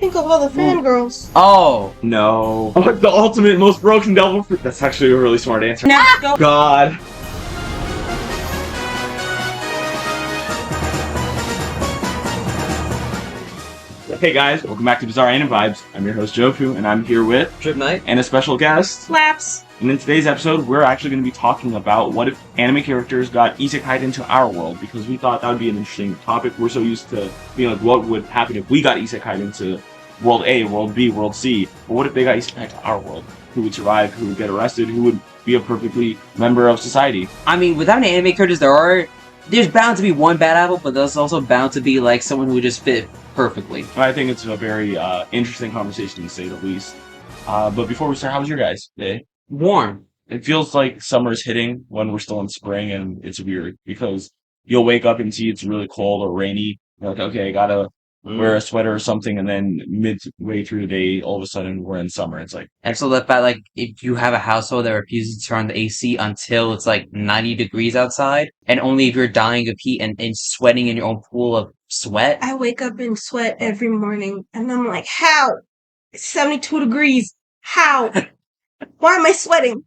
Think of all the fangirls. Oh. No. The ultimate, most broken devil fruit. That's actually a really smart answer. Now go. God. Hey guys, welcome back to Bizarre Anime Vibes. I'm your host Jojo, and I'm here with Trip Night. and a special guest. Slaps. And in today's episode, we're actually going to be talking about what if anime characters got isekai'd into our world, because we thought that would be an interesting topic. We're so used to being like, what would happen if we got isekai'd into World A, World B, World C? But what if they got isekai'd to our world? Who would survive? Who would get arrested? Who would be a perfectly member of society? I mean, without anime characters, there's bound to be one bad apple, but there's also bound to be like someone who would just fit perfectly. I think it's a very interesting conversation to say the least. But before we start, how was your guys' day? Warm. It feels like summer's hitting when we're still in spring, and it's weird because you'll wake up and see it's really cold or rainy. You're like, okay, I gotta wear a sweater or something, and then midway through the day, all of a sudden we're in summer. It's like, And so the fact, like, if you have a household that refuses to turn on the AC until it's like 90 degrees outside, and only if you're dying of heat and sweating in your own pool of sweat. I wake up in sweat every morning, and I'm like, how? It's 72 degrees. How? Why am I sweating?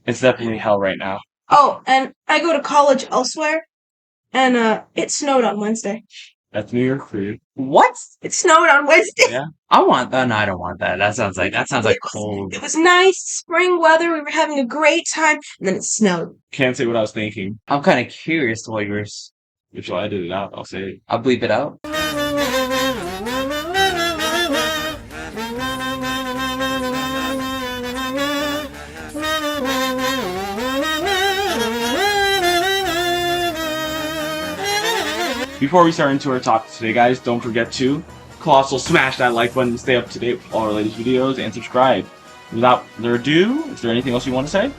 it's definitely hell right now. Oh, and I go to college elsewhere, and it snowed on Wednesday. That's New York for you. What? It snowed on Wednesday. Yeah. I want that. No, I don't want that. That sounds like cold. It was nice spring weather. We were having a great time, and then it snowed. Can't say what I was thinking. I'm kind of curious to what yours. If you'll edit it out, I'll say it. I'll bleep it out. Before we start into our talk today, guys, don't forget to colossal smash that like button to stay up to date with all our latest videos and subscribe. Without further ado, is there anything else you want to say?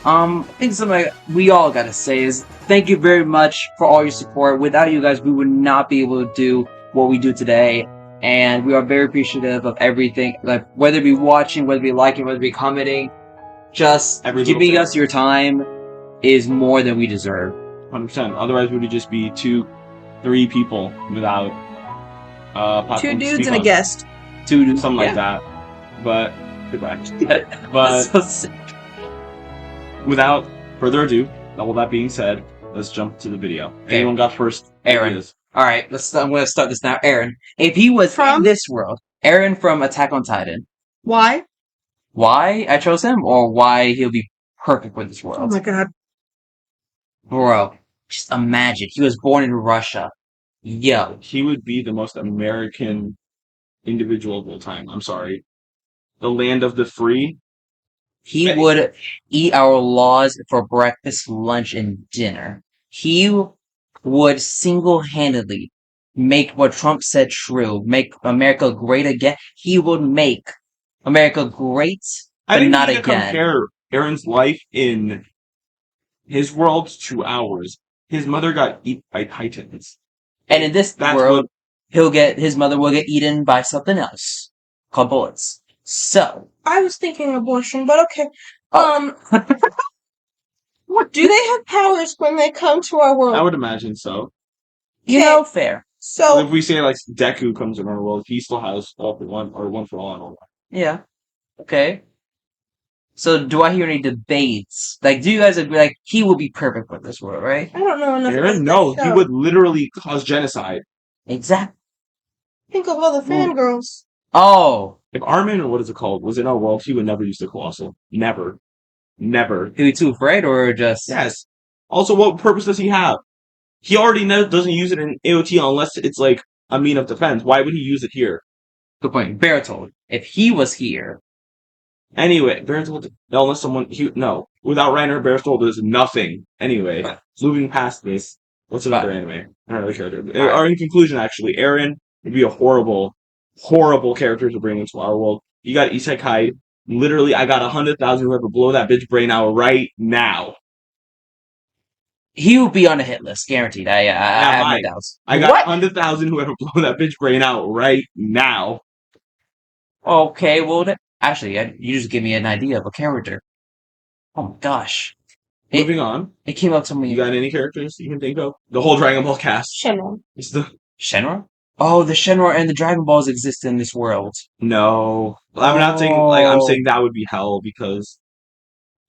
I think something we all gotta say is thank you very much for all your support. Without you guys, we would not be able to do what we do today. And we are very appreciative of everything, like whether it be watching, whether it be liking, whether it be commenting. Just giving us your time is more than we deserve. 100%. Otherwise, we would just be 3 people without Two dudes and a guest. something like that. But goodbye. But So sick. without further ado, all that being said, let's jump to the video. Anyone got first? Aaron. Ideas? Alright, I'm gonna start this now. Aaron, if he was in this world, Eren from Attack on Titan, Why? why I chose him or why he'll be perfect with this Oh world? my god. Bro, just imagine. He was born in Russia. Yo. He would be the most American individual of all time. I'm sorry. The land of the free. He would eat our laws for breakfast, lunch, and dinner. He would single-handedly make what Trump said true, make America great again. He would make America great, I but think not we need to again. compare Aaron's life in his world to ours. His mother got eaten by titans. And in this That's world, his mother will get eaten by something else called bullets. So, I was thinking abortion, but okay. Oh. What do they have powers when they come to our world? I would imagine so. you know, fair. So If we say like Deku comes in our world, he still has all for one or one for all and all that. Yeah. Okay. So, do I hear any debates? Like, do you guys agree? Like, he will be perfect with this world, right? I don't know enough. Aaron, about no, that he show. would literally cause genocide. Exactly. Think of all the fangirls. Oh, If Armin, or what is it called, was in our world, he would never use the colossal. Never. Never. is he too afraid, or just? Yes. Also, what purpose does he have? He already doesn't use it in AOT unless it's like a mean of defense. Why would he use it here? Good point. Bertold, if he was here, Anyway, Bertold, unless someone, no. Without Reiner, Bertold is nothing. Anyway, moving past this, what's another anime? Another character. Or in conclusion, actually, Eren would be a horrible, horrible character to bring into our world. You got Isekai. Literally, I got 100,000 whoever blow that bitch brain out right now. he will be on a hit list, guaranteed. I have no doubts. I got What? 100,000 whoever blow that bitch brain out right now. Okay, well, actually, you just give me an idea of a character. Oh my gosh. Moving on. It came up to me. You got any characters you can think of? The whole Dragon Ball cast. Shenron. It's the Shenron? Oh, the Shenron and the Dragon Balls exist in this world. No, I'm not saying like I'm saying that would be hell because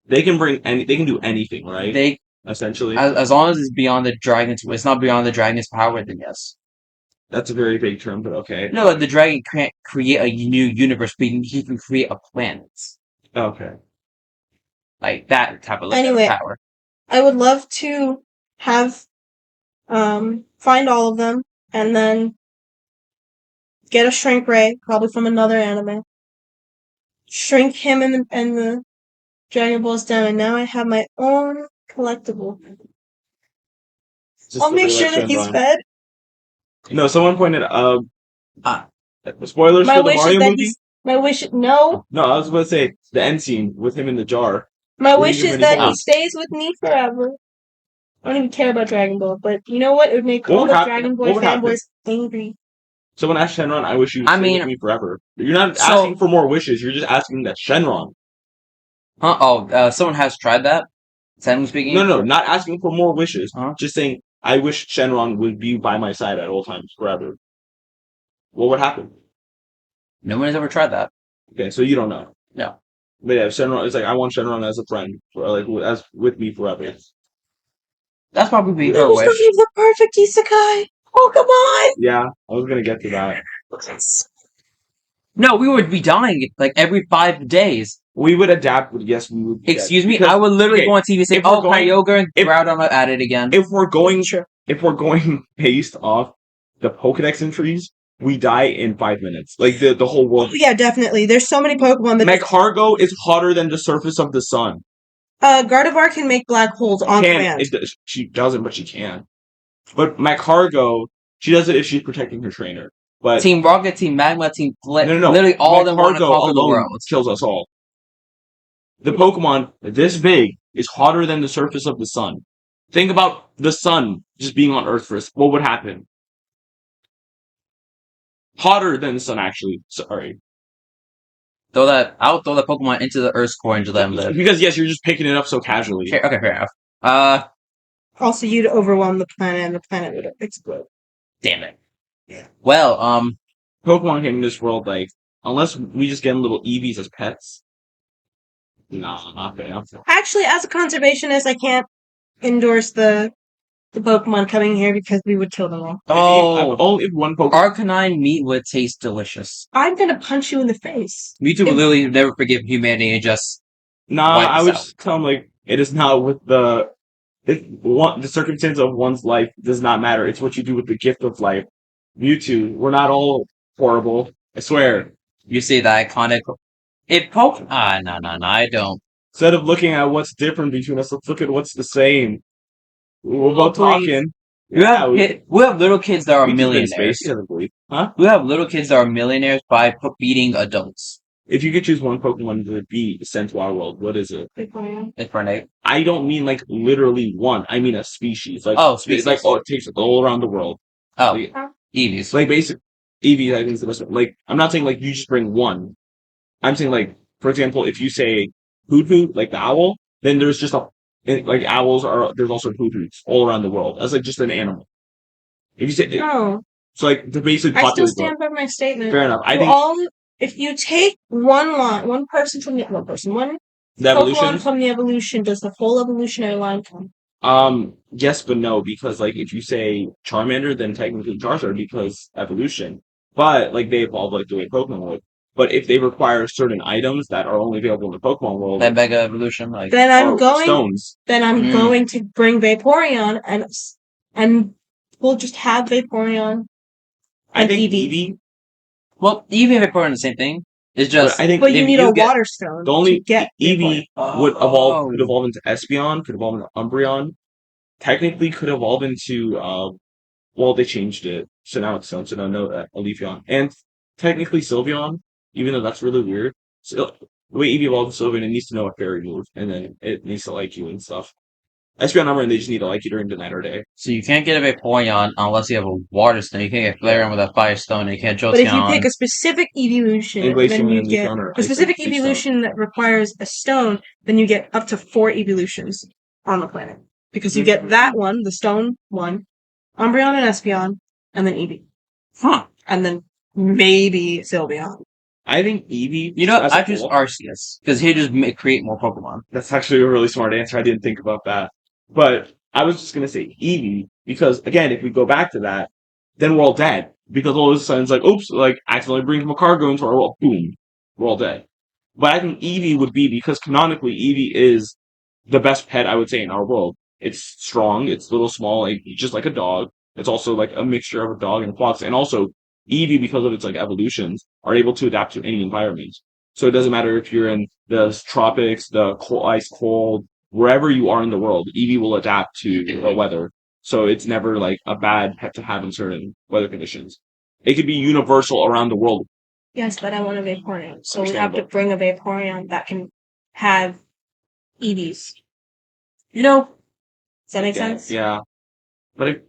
they can they can do anything, right? They Essentially, as long as it's beyond the dragon's, it's not beyond the dragon's power. Then yes. that's a very big term, but okay. No, the dragon can't create a new universe, but he can create a planet. Okay. Like that type of Anyway, power. I would love to have find all of them and then get a shrink ray, probably from another anime. Shrink him and the Dragon Balls down, and now I have my own collectible. Just I'll make really sure like that he's Shenron. fed. No, someone pointed. Ah. Spoilers My for the wish is Mario that movie. he's. My wish. No. No, I was about to say the end scene with him in the jar. My What do you wish think is when he that he wants? stays with me forever. I don't even care about Dragon Ball, but you know what? It would make What all would the happen? Dragon Ball What would happen? fanboys angry. Someone asked Shenron, "I wish you would I stay mean, with me forever." You're not so- asking for more wishes. You're just asking that Shenron. Huh? Oh, someone has tried that. Sam speaking. No, not asking for more wishes. Huh? Just saying, I wish Shenron would be by my side at all times forever. What would happen? No one has ever tried that. Okay, so you don't know. No. But yeah, Shenron. It's like I want Shenron as a friend, as with me forever. That's probably her No, wish. he's the perfect isekai. Oh, come on! Yeah, I was gonna get to that. No, we would be dying like every 5 days. We would adapt, but yes, we would. Excuse me, I would literally go on TV and say, if we're "Oh, going- Kyogre and if- Groudon are at it again." If we're going, Sure. if we're going based off the Pokedex entries, we die in 5 minutes. Like the whole world. Yeah, definitely. There's so many Pokemon that. Magcargo is hotter than the surface of the sun. Gardevoir can make black holes on command. She doesn't, but she can. But Magcargo, she does it if she's protecting her trainer. But Team Rocket, Team Magma, Team Flip, no. literally all of them want to Magcargo conquer the alone world. kills us all. The Pokemon this big is hotter than the surface of the sun. Think about the sun just being on Earth first. What would happen? Hotter than the sun, actually. Sorry. I'll throw that Pokemon into the Earth's core and let them live. Because yes, you're just picking it up so casually. Okay, fair enough. Also, you'd overwhelm the planet, and the planet would explode. Damn it. Well, Pokemon came in this world, like, unless we just get little Eevees as pets. Nah, not fair. Actually, as a conservationist, I can't endorse the Pokemon coming here because we would kill them all. Only if one Pokemon. Arcanine meat would taste delicious. I'm gonna punch you in the face. Mewtwo would literally never forgive humanity and just Nah, wipe I us would out. just tell him, like, it is not with the circumstance of one's life does not matter. It's what you do with the gift of life. Mewtwo, we're not all horrible. I swear. You see the iconic. No, I don't. Instead of looking at what's different between us, let's look at what's the same. We're both please. talking. We have little kids that are millionaires. Space, he doesn't believe. Huh? We have little kids that are millionaires by beating adults. If you could choose one Pokemon to be sent to our world, what is it? Infernape. I don't mean like literally one. I mean a species. Like Species. Like it takes all around the world. Oh, Like, Eevees. like basic Eevee, I think is the best one. Like I'm not saying like you just bring one. I'm saying like, for example, if you say hoot, like the owl, then there's just like owls are. There's also hoots all around the world. That's like just an animal. If you say No, so, like the basic I still populace. stand by my statement. Fair enough. I You think all, if you take one person from one the Pokemon evolution. from the evolution, does the whole evolutionary line come? Yes, but no, because like if you say Charmander, then technically Charizard because evolution. But like they evolve like the way Pokemon would. But if they require certain items that are only available in the Pokemon world, That Mega Evolution, like Then I'm or going. stones. Then I'm Mm. going to bring Vaporeon, and we'll just have Vaporeon. I And think Eevee. Eevee. well, Eevee and Vaporeon are the same thing. It's just But I think But you if need a get- water stone The only to get Eevee Vaporeon. would Oh. could evolve into Espeon, could evolve into Umbreon. Technically, could evolve into well, they changed it, so now it's Stone. So no, Leafeon, and technically Sylveon, even though that's really weird. So the way Eevee evolved to Sylveon, it needs to know a fairy move, and then it needs to like you and stuff. Espeon Umbreon, they just need to like you during the night or day. so you can't get a Vaporeon unless you have a Water Stone. You can't get Flareon with a Fire Stone. And you can't But if you Jolteon. pick a specific evolution, And Glaceon then you and get Leafeon are a specific Ice Stone. evolution that requires a stone. Then you get up to 4 evolutions on the planet because you get that one, the stone one, Umbreon and Espeon, and then Eevee. Huh. and then maybe Sylveon. I think Eevee. You know, as a I choose whole- Arceus because he'll just create more Pokemon. That's actually a really smart answer. I didn't think about that. But I was just gonna say Eevee because again, if we go back to that, then we're all dead. Because all of a sudden it's like, oops, like accidentally brings my cargo into our world. Boom. We're all dead. But I think Eevee would be because canonically Eevee is the best pet I would say in our world. It's strong, it's little small, like, just like a dog. It's also like a mixture of a dog and a fox. And also Eevee, because of its like evolutions, are able to adapt to any environment. So it doesn't matter if you're in the tropics, the ice cold, wherever you are in the world, Eevee will adapt to the weather. So it's never like a bad pet to have in certain weather conditions. It could be universal around the world. Yes, but I want a Vaporeon, so we have to Understandable. bring a Vaporeon that can have EVs. You know, Does that make sense? Yeah. But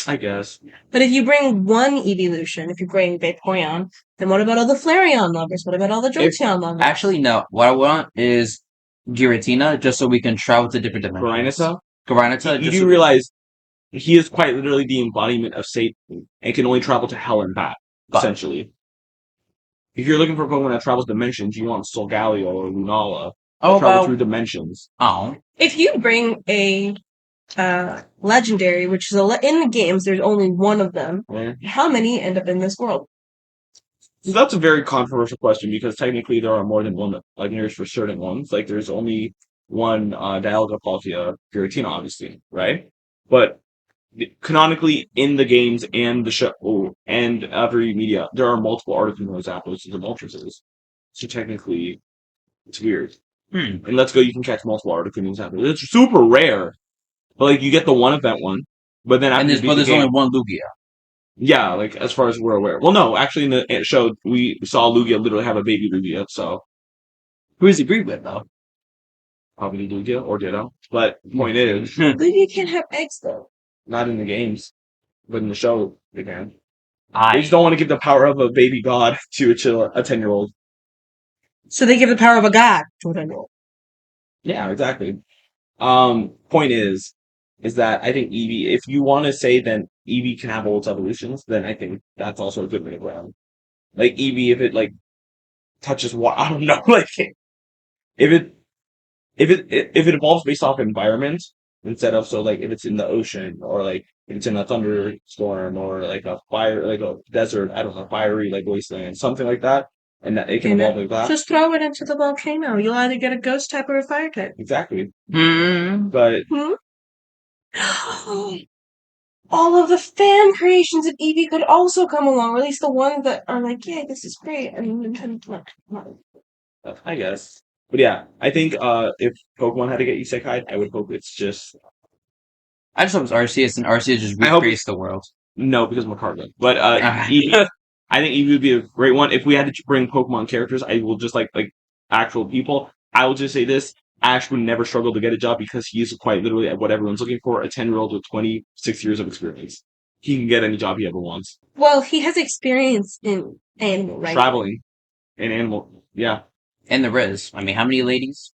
I guess. But if you bring one evolution, if you bring Vaporeon, then what about all the Flareon lovers? What about all the Jolteon lovers? actually, no. What I want is Giratina, just so we can travel to different dimensions. Garanita? Garanita, You just do so realize he is quite literally the embodiment of Satan and can only travel to hell and back, But- essentially. If you're looking for a Pokemon that travels dimensions, you want Solgaleo or Lunala. How Travel about through dimensions. If you bring a legendary, which is in the games, there's only one of them. Yeah. How many end up in this world? So that's a very controversial question because technically there are more than one legendaries for certain ones. Like there's only one Dialga, Palkia, Giratina, obviously, right? But canonically in the games and the show and every media, there are multiple Articuno Zapdos and Moltres. So technically, it's weird. And Let's Go, you can catch multiple Articuno Zapdos. It's super rare, but like you get the one event one, but then after and you there's beat but the there's game, only one Lugia. yeah, like as far as we're aware. Well, no, actually in the show we saw Lugia literally have a baby Lugia, so Who does he breed with though? probably Lugia or Ditto. But point is, Lugia can't have eggs though. not in the games, but in the show they can. They I just don't want to give the power of a baby god to a 10-year-old. So they give the power of a god to an animal. Yeah, exactly. Point is that I think Eevee, if you want to say then Eevee can have all its evolutions, then I think that's also a good middle ground. Like Eevee, if it like touches what I don't know, like if it if it evolves based off environment instead of so like if it's in the ocean or like if it's in a thunderstorm or like a fire like a desert, I don't know, fiery like wasteland, something like that, and that it can evolve like that. Just throw it into the volcano. You'll either get a ghost type or a fire type. Exactly. Hmm. But All of the fan creations of Eevee could also come along, or at least the ones that are like, yeah, this is great. And Nintendo, I guess. But yeah, I think if Pokemon had to get Isekai, I would hope it's just I just hope it's Arceus and Arceus just I hope recreates the world. no because Macargo. But Okay. Eevee, I think Eevee would be a great one. If we had to bring Pokemon characters, I will just like actual people. I will just say this: Ash would never struggle to get a job because he is quite literally what everyone's looking for, a 10-year-old with 26 years of experience. He can get any job he ever wants. well, he has experience in animal writing. Traveling, and animal, yeah. And the Riz. I mean, how many ladies?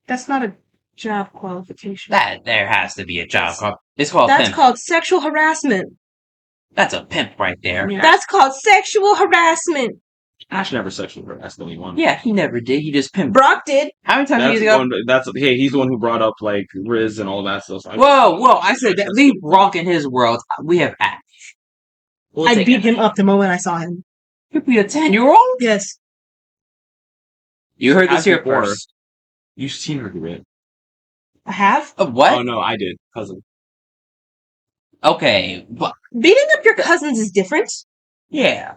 That's not a job qualification. There has to be a job. It's called That's pimp. called sexual harassment. That's a pimp right there. Yeah. That's called sexual harassment. Ash never sexually harassed anyone. Yeah, he never did. He just pimped. Brock did. How many times That's did the he go? one. That's hey. He's the one who brought up like Riz and all that stuff. So Whoa! I said that. Leave Brock in his world. We have Ash. We'll I take beat Ash. him up the moment I saw him. You'd be a 10-year-old? Yes. You heard this As here before. first. You've seen her do it. I have? What? Oh no, I did, cousin. Okay, but Beating up your cousins is different. yeah.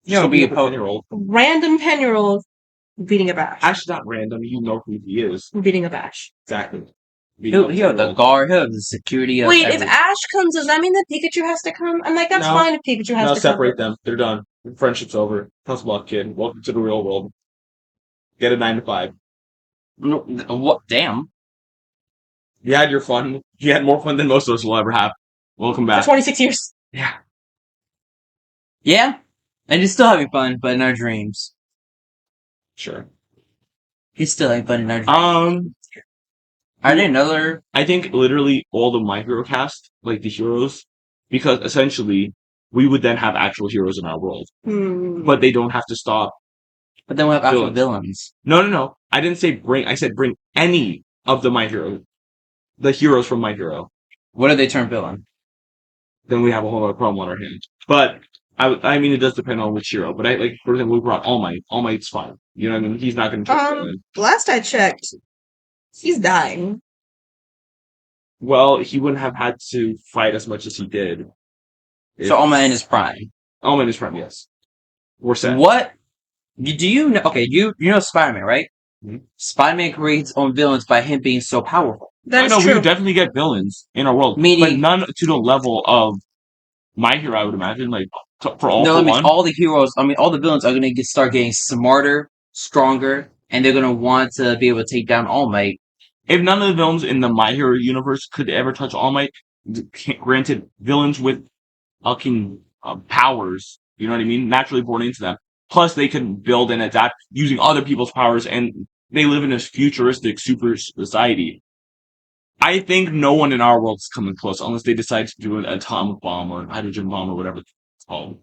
You know, be be a a po- 10-year-old. Random 10-year-old beating up Ash. Ash is not random. You know who he is. Beating up Ash. Exactly. He'll have the guard. He'll have the security of Wait, if everything. Ash comes, does that mean that Pikachu has to come? I'm like, that's No. fine if Pikachu has No, to separate come. them. They're done. Friendship's over. Tough luck, kid. Welcome to the real world. Get a 9 to 5. What? Damn. You had your fun. You had more fun than most of us will ever have. Welcome For back. 26 years. Yeah. Yeah, and he's still having fun, but in our dreams. Sure. He's still having fun in our dreams. Are there another? I think literally all the microcast, like the heroes, because essentially we would then have actual heroes in our world, but they don't have to stop. But then we'll have actual villains. No. I didn't say bring. I said bring any of the heroes from My Hero. What if they turn villain? Then we have a whole other problem on our hands. But I mean, it does depend on which hero. But for example, we brought All Might. All Might's fine. You know what I mean? He's not going to turn villain. Last I checked, he's dying. Well, he wouldn't have had to fight as much as he did. So All Might in his prime. All Might in his prime, yes. We're set. What? Do you know? Okay, you know Spider-Man, right? Mm-hmm. Spider-Man creates his own villains by him being so powerful. That is true. We true. would definitely get villains in our world, but none to the level of My Hero. I would imagine, like for all. No, I mean all the heroes. I mean all the villains are going to start getting smarter, stronger, and they're going to want to be able to take down All Might. If none of the villains in the My Hero universe could ever touch All Might, granted, villains with fucking powers, you know what I mean, naturally born into them. Plus, they can build and adapt using other people's powers, and they live in a futuristic super society. I think no one in our world is coming close unless they decide to do an atomic bomb or hydrogen bomb or whatever it's called.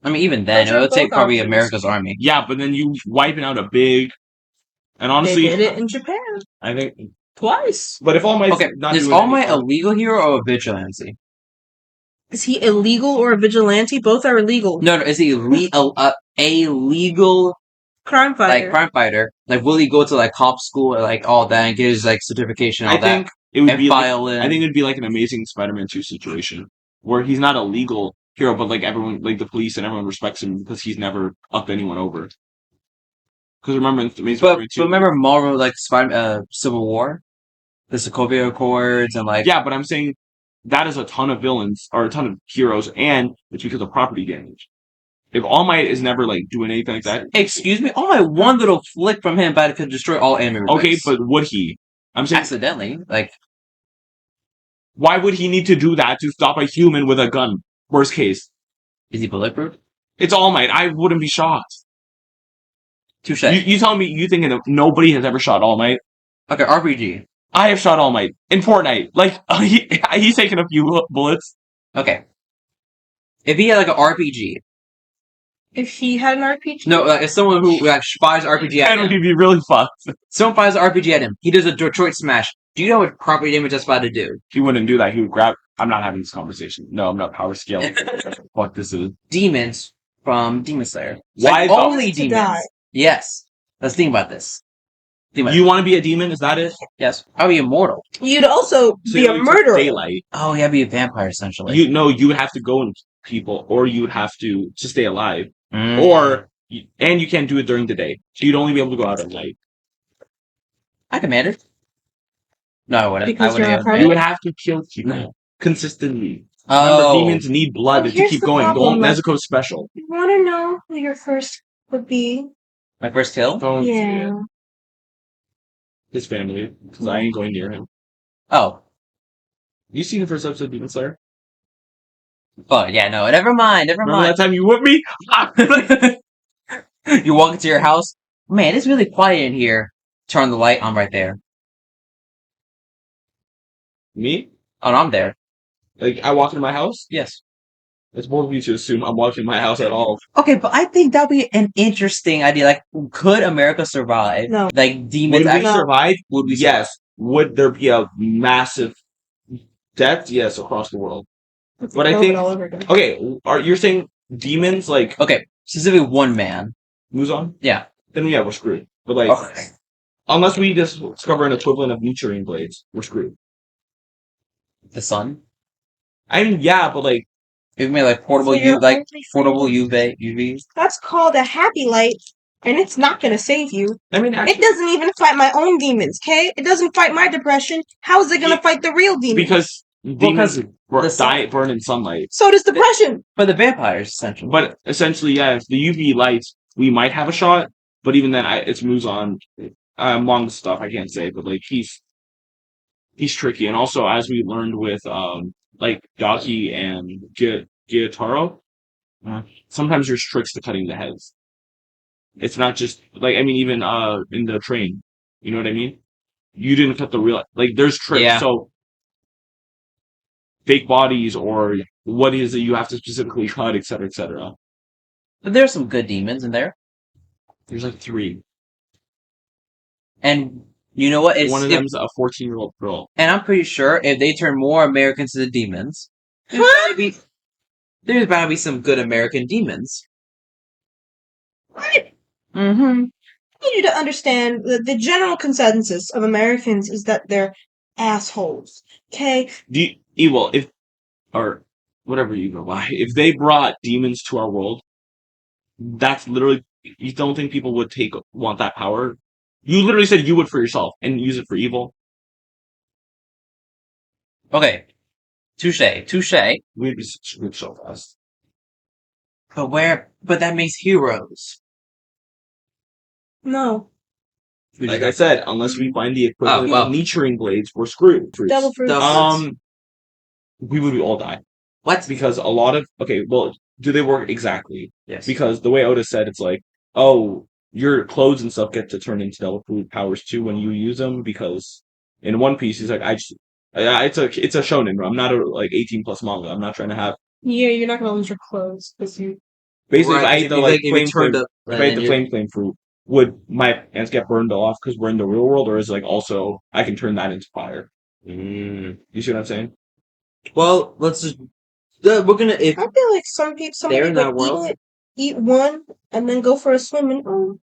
I mean, even then, it would take probably America's army. Yeah, but then you wiping out a big. And honestly, they did it in Japan. I think twice. But if All Might is All Might a legal hero or a vigilante? Is he illegal or a vigilante? Both are illegal. No. Is he a legal crime fighter? Like crime fighter? Like, will he go to like cop school or like all that and get his like certification? And all I think that, it would and be. File in. I think it would be like an Amazing Spider-Man 2 situation where he's not a legal hero, but like everyone, like the police and everyone respects him because he's never upped anyone over. Because remember, in Amazing Spider-Man 2, remember Marvel like Civil War, the Sokovia Accords, and like yeah, but I'm saying that is a ton of villains or a ton of heroes, and it's because of property damage. If All Might is never like doing anything like that, excuse me, All Might one little flick from him, but it could destroy all enemy. Okay, but would he? I'm saying accidentally. Like, why would he need to do that to stop a human with a gun? Worst case, is he bulletproof? It's All Might. I wouldn't be shocked. Touche. You tell me you think nobody has ever shot All Might? Okay, RPG. I have shot All Might in Fortnite. Like he's taken a few bullets. Okay. If he had like an RPG. If he had an RPG? No, like if someone who like fires RPG at him. That would be really fucked. Someone fires an RPG at him. He does a Detroit smash. Do you know what property damage that's about to do? He wouldn't do that. He would grab. I'm not having this conversation. No, I'm not power scaling. Fuck this is. Demons from Demon Slayer. Why like, only demons? Die. Yes. Let's think about this. You want to be a demon? Is that it? Yes. I'll be immortal. You'd also be a murderer. Daylight. Oh, yeah, be a vampire essentially. You would have to go in people, or you would have to stay alive, and you can't do it during the day. So you'd only be able to go out at night. I command it. No, I wouldn't. Because you would have to kill people consistently. Oh. Remember, demons need blood to keep going. Nezuko's special. You want to know who your first would be? My first kill? Yeah. His family, because I ain't going near him. Oh. You seen the first episode of Demon Slayer? Oh, yeah, no, never mind. Remember that time you whooped me? You walk into your house. Man, it's really quiet in here. Turn the light on right there. Me? Oh, no, I'm there. Like, I walk into my house? Yes. It's bold of you to assume I'm walking in my house at all. Okay, but I think that'd be an interesting idea. Like, could America survive? No. Like, demons Would we survive? Would we yes. Would there be a massive death? Yes, across the world. But I think... Okay, you're saying demons, like... Okay, specifically one man. Muzan? Yeah. Then, yeah, we're screwed. But, like... Unless we discover an equivalent of Nutrient Blades, we're screwed. The sun? I mean, yeah, but, like... Give me like portable UVs. That's called a happy light, and it's not gonna save you. I mean, actually, it doesn't even fight my own demons, okay? It doesn't fight my depression. How is it gonna fight the real demons? Because demons burn in sunlight. So does depression. But the vampires, essentially. But essentially, yeah, if the UV lights, we might have a shot. But even then, it's Muzan. Among the stuff, I can't say, but like he's tricky. And also, as we learned with like Daki and Gyataro, sometimes there's tricks to cutting the heads. It's not just like, I mean, even in the train, you know what I mean? You didn't cut the real, like there's tricks. Yeah. So fake bodies or what is it you have to specifically cut, etc., etc. But there's some good demons in there. There's like 3. And you know what? One of them's a 14-year-old girl. And I'm pretty sure if they turn more Americans into demons, there's bound to be some good American demons. What? Mm-hmm. I need you to understand that the general consensus of Americans is that they're assholes. Okay? Evil, or whatever you go by, if they brought demons to our world, that's literally, you don't think people would want that power? You literally said you would for yourself and use it for evil. Okay. Touche. We'd be screwed so fast. But that makes heroes. No. Like I said, unless we find the equivalent well. of Nichiren blades, we're screwed. Devil fruits. We would all die. What? Because a lot of, okay, well, do they work exactly? Yes. Because the way Oda said, it's like, oh, your clothes and stuff get to turn into devil fruit powers too when you use them, because in One Piece, he's like, it's a shonen, I'm not a, 18 plus manga, I'm not trying to have. Yeah, you're not gonna lose your clothes, because you... Basically, Right, if I ate the if flame fruit, would my hands get burned off because we're in the real world, or is it like also I can turn that into fire? You see what I'm saying? Well, let's just. We're gonna. I feel like somebody in that would world. eat one, and then go for a swim, and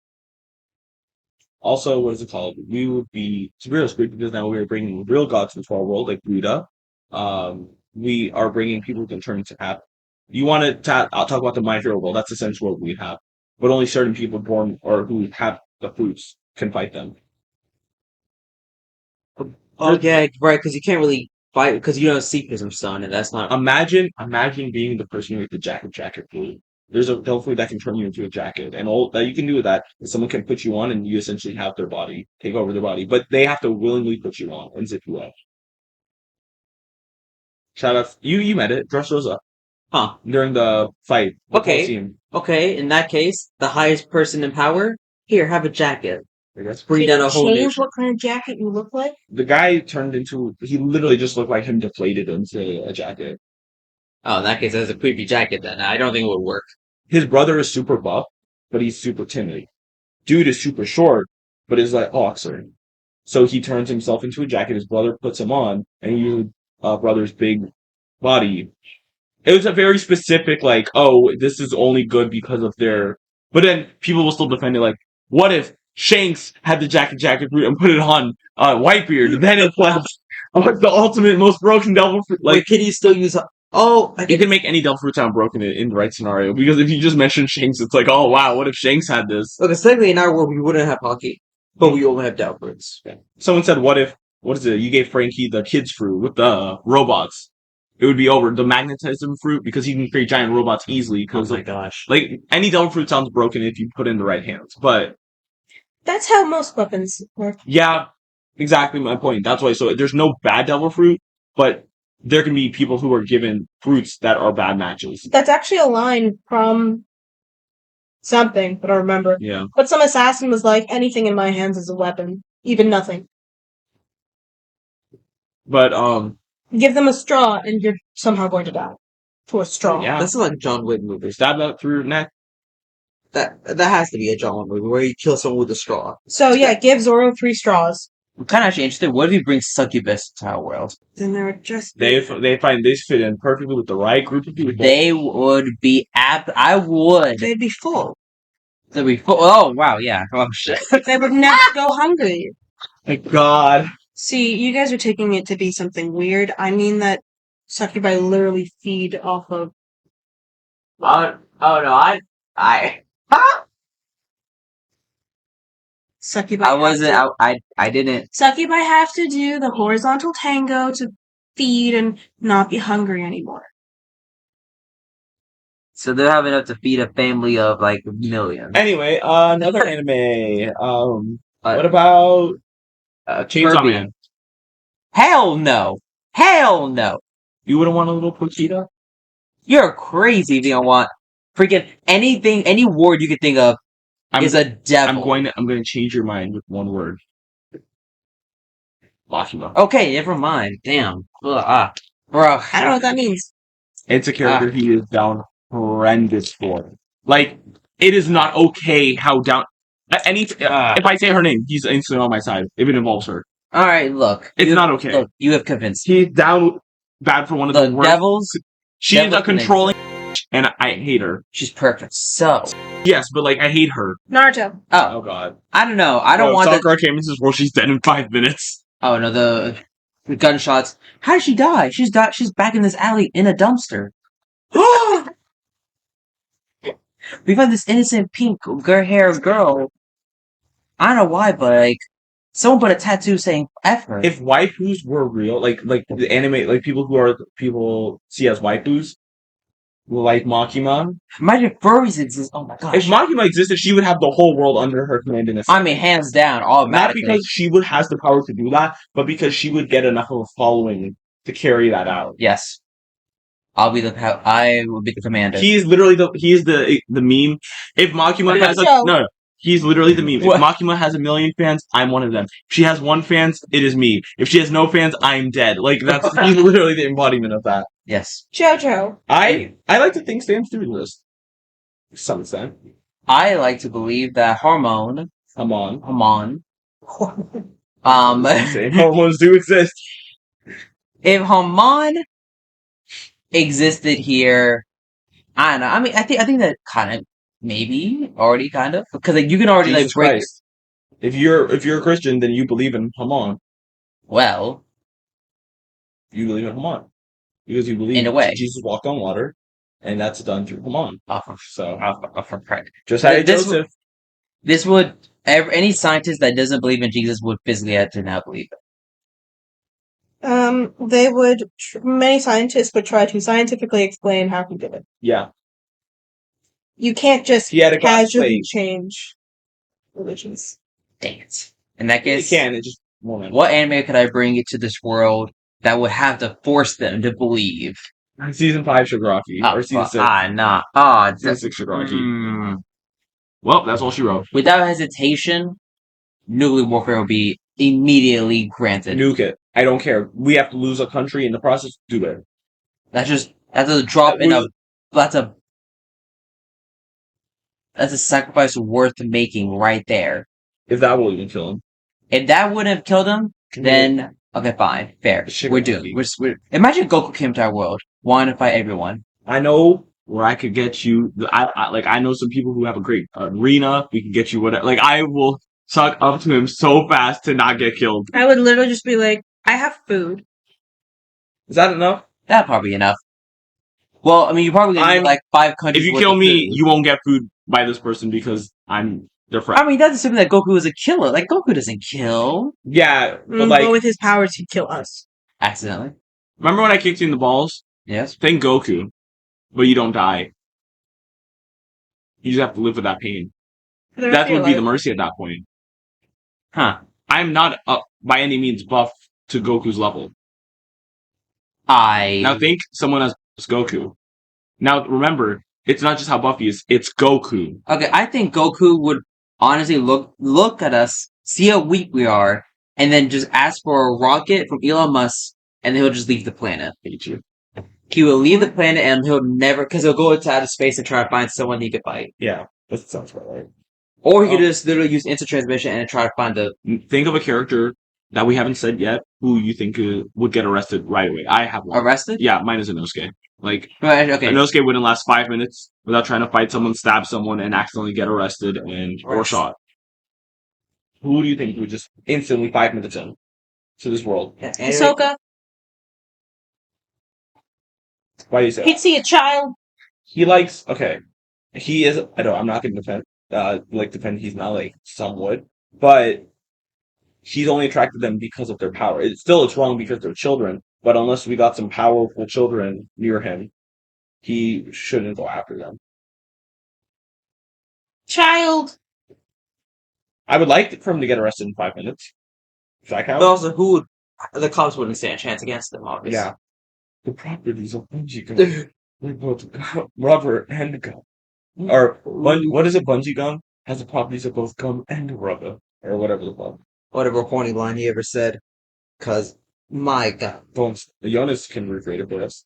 Also, what is it called? We would be real screwed because now we are bringing real gods into our world, like Buddha. We are bringing people who can turn into app. You want to? I'll talk about the My Hero world. That's essentially what we have, but only certain people born or who have the fruits can fight them. Oh yeah, right. Because you can't really fight because you don't see Prism's son, and that's not. Imagine being the person with the jacket fruit. There's a devil fruit that can turn you into a jacket, and all that you can do with that is someone can put you on, and you essentially have their body, take over their body, but they have to willingly put you on and zip you up. Shout out, you met it, Dressrosa. Huh. During the fight. Okay. In that case, the highest person in power, here, have a jacket. That's bring down a whole change nation. what kind of jacket you look like. The guy he literally just looked like him deflated into a jacket. Oh, in that case, that's a creepy jacket then. I don't think it would work. His brother is super buff, but he's super timid. Dude is super short, but is like boxer. So he turns himself into a jacket. His brother puts him on, and he uses brother's big body. It was a very specific, like, oh, this is only good because of their. But then people will still defend it, like, what if Shanks had the jacket fruit and put it on Whitebeard? Then it's like the ultimate, most broken devil fruit. Like, wait, can you still use? You can make any devil fruit sound broken in the right scenario. Because if you just mention Shanks, it's like, oh wow, what if Shanks had this? Okay, technically in our world we wouldn't have hockey, but we only have devil fruits. Yeah. Someone said, what is it? You gave Frankie the kids fruit with the robots. It would be over. The magnetism fruit, because he can create giant robots easily. Oh my gosh. Like, any devil fruit sounds broken if you put it in the right hands. But that's how most weapons work. Yeah, exactly my point. That's why. So there's no bad devil fruit, but there can be people who are given fruits that are bad matches. That's actually a line from something, but I don't remember. Yeah. But some assassin was like, anything in my hands is a weapon. Even nothing. But, give them a straw, and you're somehow going to die. To a straw. Yeah. That's like a John Wick movie. Stab that through your neck. That has to be a John Wick movie where you kill someone with a straw. So yeah, give Zoro 3 straws. I'm kind of actually interested. What if you bring Succubus to our world? Then they would just they find this fit in perfectly with the right group of people. They would be I would. They'd be full. They'd be full. Oh wow, yeah. Oh shit. They would never go hungry. Thank God. See, you guys are taking it to be something weird. I mean that succubi literally feed off of. Oh no, Succubi. I didn't. Succubi have to do the horizontal tango to feed and not be hungry anymore. So they'll have enough to feed a family of like millions. Anyway, another anime. What about Chainsaw Man? Hell no! Hell no! You wouldn't want a little Pochita? You're crazy if you don't want freaking anything, any word you could think of is a devil. I'm going to change your mind with one word. Makima. Okay, never mind. Damn. Bro. I don't know what that means. It's a character he is down horrendous for. Like, it is not okay how down. If I say her name, he's instantly on my side. If it involves her, All right, look. it's not okay. Look, you have convinced me. He's down bad for one of the worst. Devils. She is a controlling, and I hate her. She's perfect. So yes, but like I hate her. Naruto. Oh god. I don't know. I don't want Sakura came into this world. She's dead in 5 minutes. Oh no, the gunshots. How did she die? She's back in this alley in a dumpster. We find this innocent pink hair girl. I don't know why, but like someone put a tattoo saying F her. If waifus were real, like the anime, like people see as waifus, like Makima. Imagine if furries exist. Oh my gosh. If Makima existed, she would have the whole world under her command in a I mean, hands down, automatically. Not because she has the power to do that, but because she would get enough of a following to carry that out. Yes. I will be the commander. He is literally the meme. If Makima has no, he's literally the meme. What? If Makima has 1 million fans, I'm one of them. If she has 1 fan, it is me. If she has no fans, I'm dead. Like he's literally the embodiment of that. Yes. Jojo. I like to think stands through this. To some extent. I like to believe that Hormone. Hormones do exist. If Hormone existed here, I don't know. I mean, I think that kind of maybe already kind of because like you can already Jesus like break. Christ. If you're a Christian, then you believe in Haman. Well, you believe in Haman because you believe in a way Jesus walked on water, and that's done through Haman. Just like Joseph. This would any scientist that doesn't believe in Jesus would physically have to now believe it. They would. Many scientists would try to scientifically explain how he did it. Yeah. You can't just casually change religions. Dang it! In that case, you can. It just what anime could I bring into this world that would have to force them to believe? Season 5 Shigaraki or season 6? Season 6 Shigaraki. Well, that's all she wrote. Without hesitation, nuclear warfare will be immediately granted. Nuke it. I don't care. We have to lose a country in the process. Do it. That's a drop in a. That's a sacrifice worth making right there. If that will even kill him. If that wouldn't have killed him, then okay, fine, fair. We're doomed. Imagine Goku came to our world, wanting to fight everyone. I know where I could get you. I know some people who have a great arena. We can get you whatever. Like I will suck up to him so fast to not get killed. I would literally just be like, I have food. Is that enough? That's probably enough. Well, I mean, you probably need like 5 countries. If you kill me, you won't get food by this person because I'm their friend. I mean, that's assuming that Goku is a killer. Like Goku doesn't kill. Yeah, but but with his powers, he'd kill us accidentally. Remember when I kicked you in the balls? Yes. Thank Goku, but you don't die. You just have to live with that pain. That would be the mercy at that point. Huh. I'm not by any means buff to Goku's level. Now think someone as Goku. Now remember, it's not just how buff he is, it's Goku. Okay, I think Goku would honestly look at us, see how weak we are, and then just ask for a rocket from Elon Musk, and then he'll just leave the planet. I hate you. He will leave the planet, and he'll never, because he'll go into outer space and try to find someone he could fight. Yeah, that sounds about right. Or he could just literally use instant transmission and try to find a... Think of a character that we haven't said yet who you think would get arrested right away. I have one. Arrested? Yeah, mine is Inosuke. Like, okay. Inosuke wouldn't last 5 minutes without trying to fight someone, stab someone, and accidentally get arrested or shot. Who do you think would just instantly 5 minutes in to this world? Hisoka. Why do you say he'd see a child? He likes... Okay. He is... I know, I'm not going to defend... he's not like some would. But he's only attracted them because of their power. It's wrong because they're children. But unless we got some powerful children near him, he shouldn't go after them. Child. I would like for him to get arrested in 5 minutes. Does that count? But also, the cops wouldn't stand a chance against them, obviously. Yeah. The properties of bungee gun. They're both rubber and gum. Or, what is it? Bungee gum has the properties of both gum and rubber. Or whatever the fuck. Whatever corny line he ever said. Because, my God. Jonas can recreate it for us.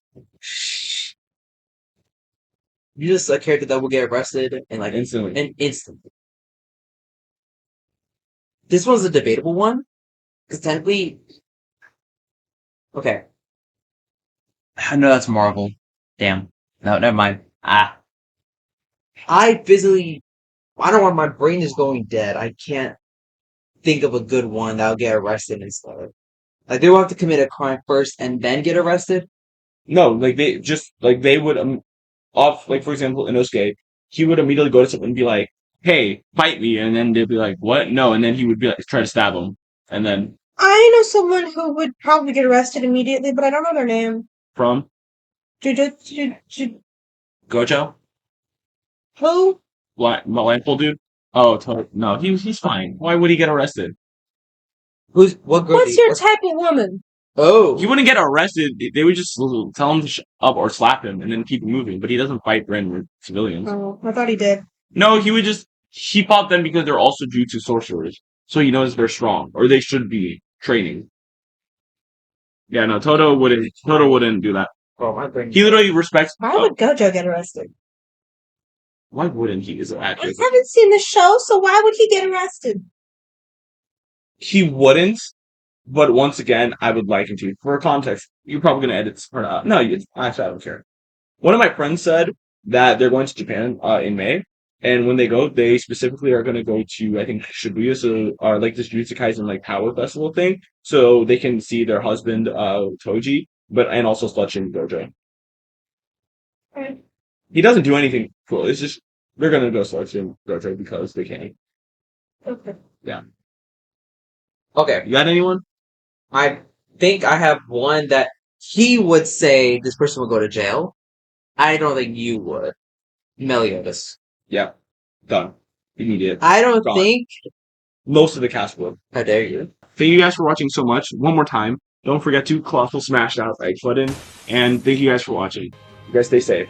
You're just a character that will get arrested and like Instantly. and instantly. This one's a debatable one because technically, okay. No, that's Marvel. Damn. No, never mind. I physically, I don't want my brain is going dead. I can't think of a good one that'll get arrested instead. Like they will have to commit a crime first and then get arrested. No, like they would off like for example in Inosuke, he would immediately go to someone and be like, "Hey, fight me," and then they'd be like, "What? No," and then he would be like, try to stab him, and then I know someone who would probably get arrested immediately, but I don't know their name. from Gojo, Who? blindfold dude. Oh, no, he's fine. Why would he get arrested? Who's what girl? What's your type of woman? Oh, He wouldn't get arrested. They would just tell him to shut up or slap him and then keep moving. But he doesn't fight random civilians. Oh, I thought he did. No, he fought them because they're also jutsu sorcerers. So he knows they're strong, or they should be training. Yeah, no, Toto wouldn't do that. oh my brain. He literally respects. Why would Gojo get arrested? Why wouldn't he? Is an I actress. haven't seen the show, so why would he get arrested? He wouldn't. But once again, I would like him to. For context, you're probably gonna edit this part out. No, actually, I don't care. One of my friends said that they're going to Japan in May, and when they go, they specifically are going to go to I think Shibuya, so like this Jujutsu Kaisen like power festival thing, so they can see their husband Toji, and also Slut-Shin Gojo. Okay. He doesn't do anything cool. It's just they're going to go Slut-Shin Gojo because they can. Okay. Yeah. Okay, You got anyone? I think I have one that he would say this person would go to jail. I don't think you would. Meliodas. Yeah. Done. Immediate. I don't Gone. think. Most of the cast would. How dare you? Thank you guys for watching so much. One more time, don't forget to colossal smash that like button, and thank you guys for watching. You guys stay safe.